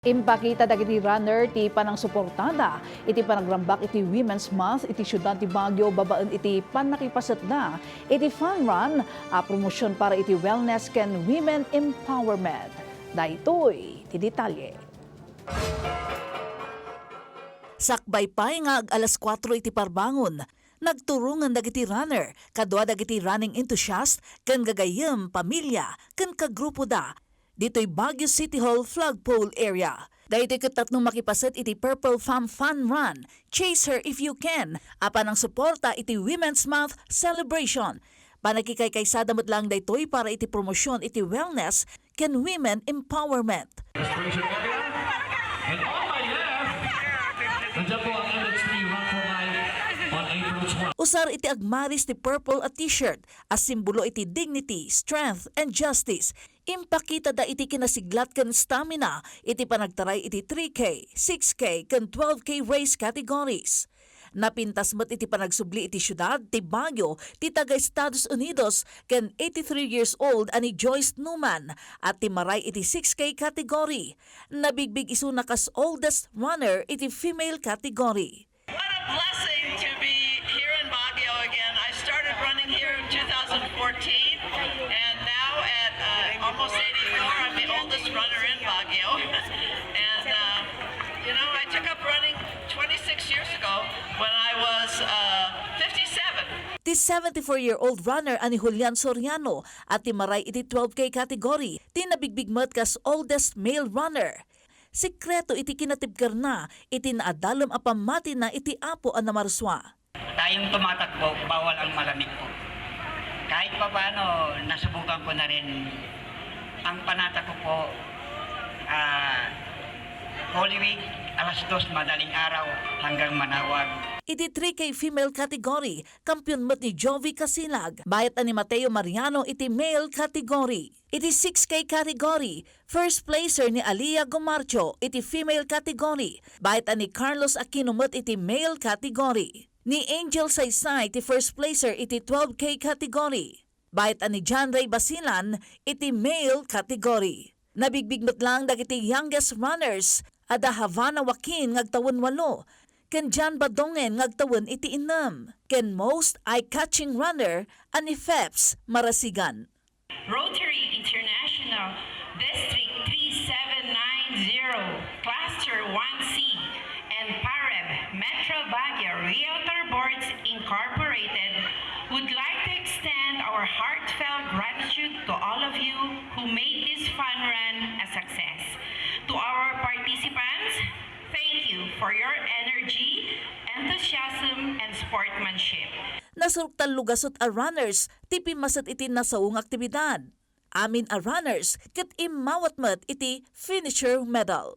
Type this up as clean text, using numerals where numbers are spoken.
Impakita dagiti runner ti panangsuportada iti panagrambak iti Women's Month iti syudad ti Baguio babaan iti panakipasat na iti fun run a promosyon para iti wellness ken women empowerment. Daytoy ti detalye. Sakbay pay nga ag alas 4 iti parbangon. Nagturungan dagiti runner, kadwa dagiti running enthusiast, ken gagayem pamilya, ken kagrupo da. Dito'y Baguio City Hall flagpole area. Dahito katatnong makipaset iti Purple Fam Fun Run, Chase Her If You Can, apan ang suporta iti Women's Month Celebration. Panangikaykaysa damot lang daytoy para iti promosyon iti wellness ken women empowerment. And on my left, nandiyan po ang LXP Run for Life on April 12. Usar iti agmaris ti purple at t-shirt as simbolo iti dignity, strength, and justice. Impakita da iti kinasiglat ken stamina iti panagtaray iti 3K, 6K, ken 12K race categories. Napintas met iti panagsubli iti syudad ti Baguio ti taga Estados Unidos ken 83 years old ani Joyce Newman at ti maray iti 6K category. Nabigbig isu nakas oldest runner iti female category. What a blessing to be here in Baguio again. I started running here in 2014, and now at almost 84, I'm the oldest runner in Baguio. And, I took up running 26 years ago when I was 57. Ti 74-year-old runner ani Julian Soriano at ti maray iti 12K category, ti nabigbigmet kas oldest male runner. Sikreto iti kinatibker na, iti naadalom apamati na iti apo ang namarswa. Tayong tumatakbo, bawal ang malamig po. Kahit pa paano, nasubukan ko na rin. Ang panata ko po, Holy Week, alas 2 madaling araw hanggang manawag. Iti 3K female category, kampiyon met ni Jovi Casilag. Bayat ani Mateo Mariano iti male category. Iti 6K category, first placer ni Alia Gomarcho iti female category. Bayat ani Carlos Aquino met iti male category. Ni Angel Saysay iti first placer iti 12K category. Bayat ani John Ray Basilan iti male category. Nabigbigmet lang dagiti youngest runners, ada Havana Joaquin ngagtawon 8, ken John Badongen ngagtawon iti 6, ken most eye-catching runner ani Feps Marasigan. Rotary International District 3790, Cluster 1C, and PAREB Metro Baguio Realtor Boards Incorporated would like to extend our heartfelt gratitude to all of you who made this fun run a success. To our participants, thank you for your energy, enthusiasm, and sportsmanship. Nasurok talugasot a runners, tipi masat iti nasaung aktibidad. Amin a runners, ket imawat met iti finisher medal.